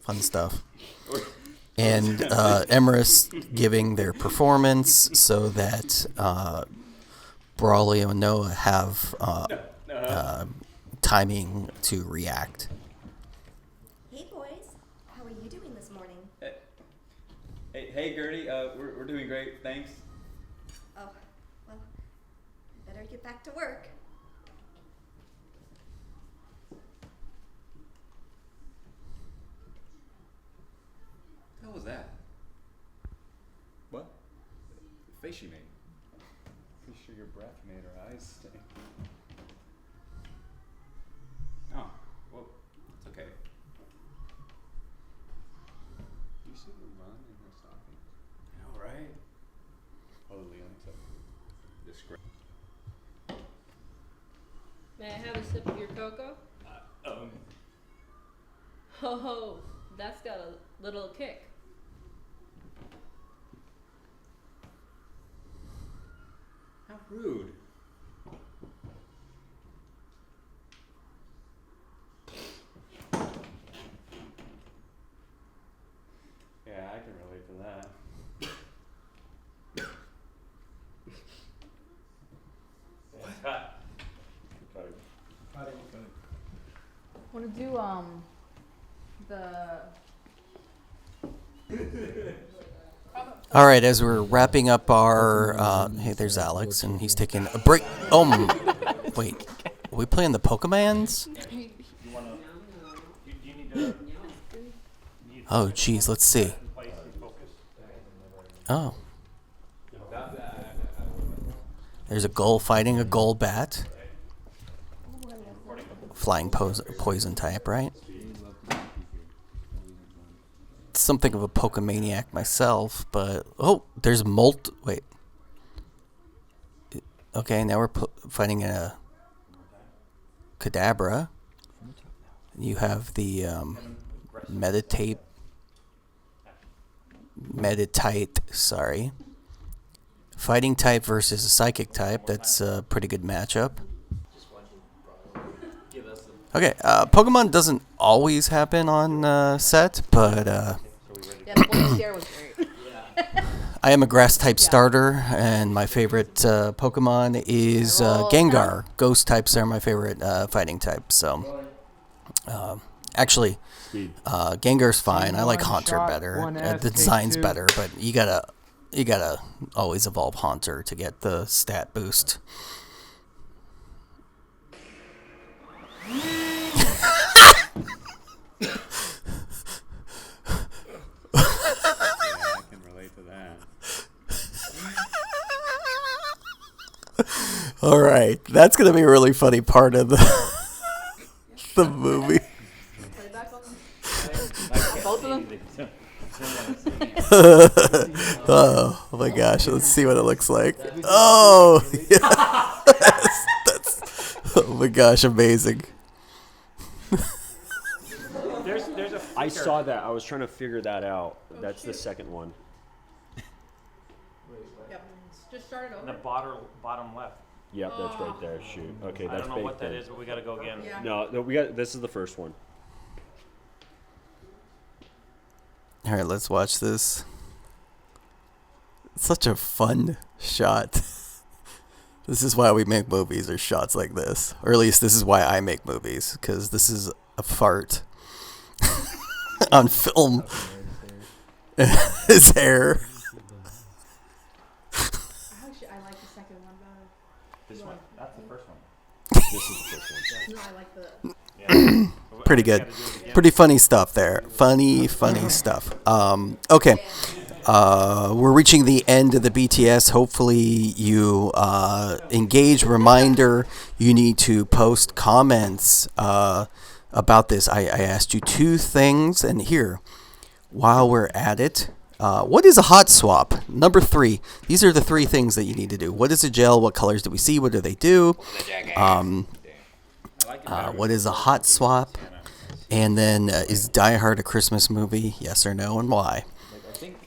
Fun stuff. And Emerus giving their performance so that Braulio and Noah have timing to react. Hey boys, how are you doing this morning? Hey Gertie, we're doing great, thanks. Oh, well, better get back to work. What the hell was that? What? The face you made. Pretty sure your breath made her eyes stink. Oh, well, it's okay. You see the run in her stockings? I know, right? Totally unacceptable. Disgrace. May I have a sip of your cocoa? Ho ho, that's got a little kick. How rude. Yeah, I can relate to that. Want to do the. All right, as we're wrapping up our, hey, there's Alex, and he's taking a break. Wait, are we playing the Pokemans? Oh, geez, let's see. Oh. There's a gull fighting a gull bat. Flying poison type, right? Something of a Pokemaniac myself, but oh, there's wait. Okay, now we're fighting a Kadabra. You have the Meditite, sorry. Fighting type versus a psychic type. That's a pretty good matchup. Okay, Pokemon doesn't always happen on set, but Yeah, the one share was great. I am a grass type starter, and my favorite Pokemon is Gengar. Ghost types are my favorite fighting type. So, actually, Gengar's fine. I like Haunter better. The design's better, but you gotta always evolve Haunter to get the stat boost. I can relate to that. All right, that's gonna be a really funny part of the movie. Both of them? Oh my gosh, let's see what it looks like. Oh, yes, oh my gosh, amazing. There's a I saw that. I was trying to figure that out. That's the second one. Yep. Just start it in the over. bottom left. Yep, that's right there. Shoot. Okay, I that's don't know baked what that in. is, but we gotta go again. Yeah. No, we got. This is the first one. All right, let's watch this. It's such a fun shot. This is why we make movies, or shots like this. Or at least this is why I make movies, because this is a fart on film. His hair. Actually, I like the second one better. This one? That's the first one. This is the first one. No, I like the. Yeah. Pretty good. Pretty funny stuff there. Funny stuff. Okay. We're reaching the end of the BTS. Hopefully you engage. Reminder, you need to post comments about this. I asked you 2 things, and here, while we're at it, what is a hot swap? Number 3. These are the 3 things that you need to do. What is a gel? What colors do we see? What do they do? What is a hot swap? And then, is Die Hard a Christmas movie? Yes or no, and why?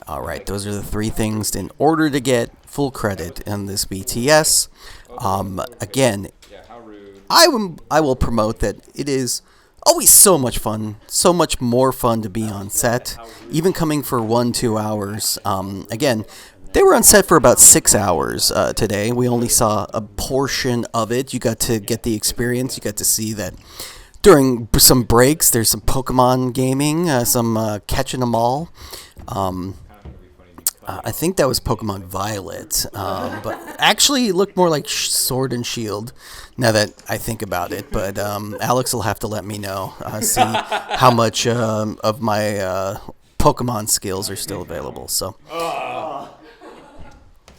All right, those are the 3 things in order to get full credit in this BTS. Again, I will promote that it is always so much fun, so much more fun to be on set, even coming for 1-2 hours. Again, they were on set for about 6 hours today. We only saw a portion of it. You got to get the experience. You got to see that during some breaks, there's some Pokemon gaming, some catching them all. I think that was Pokemon Violet, but actually it looked more like Sword and Shield now that I think about it. But Alex will have to let me know, see how much of my Pokemon skills are still available. So,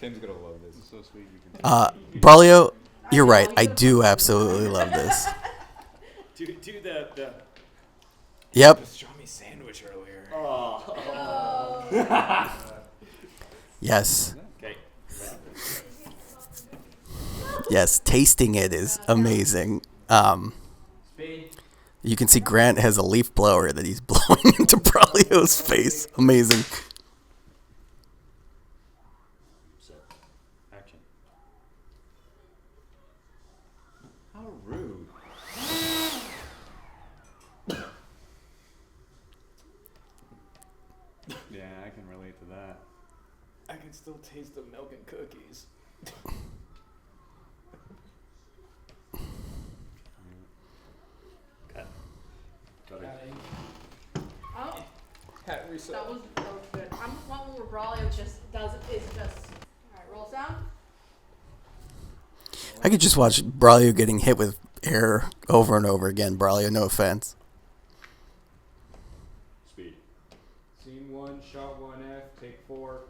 Tim's gonna love this. It's so sweet. Braulio, you're right. I do absolutely love this. Do the Yep. Pastrami sandwich earlier. Yes. Okay. Yes, tasting it is amazing. You can see Grant has a leaf blower that he's blowing into Braulio's face. Amazing. Action. How rude. Yeah, I can relate to that. I can still taste the milk and cookies. Cut. Oh, Hat reset. that was good. I'm just one where Braulio just alright, roll sound. I could just watch Braulio getting hit with air over and over again. Braulio, no offense. Speed. Scene 1, shot 1F, take 4.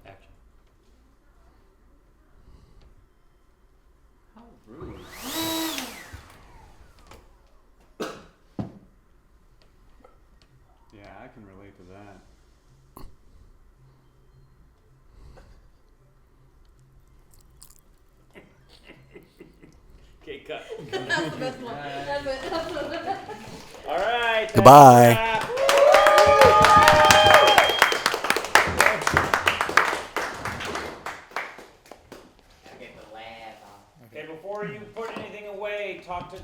Action. How rude. Yeah, I can relate to that. Okay, cut. That's the best one. That's it. All right. Goodbye. that's a wrap. Okay, before you put anything away, talk to the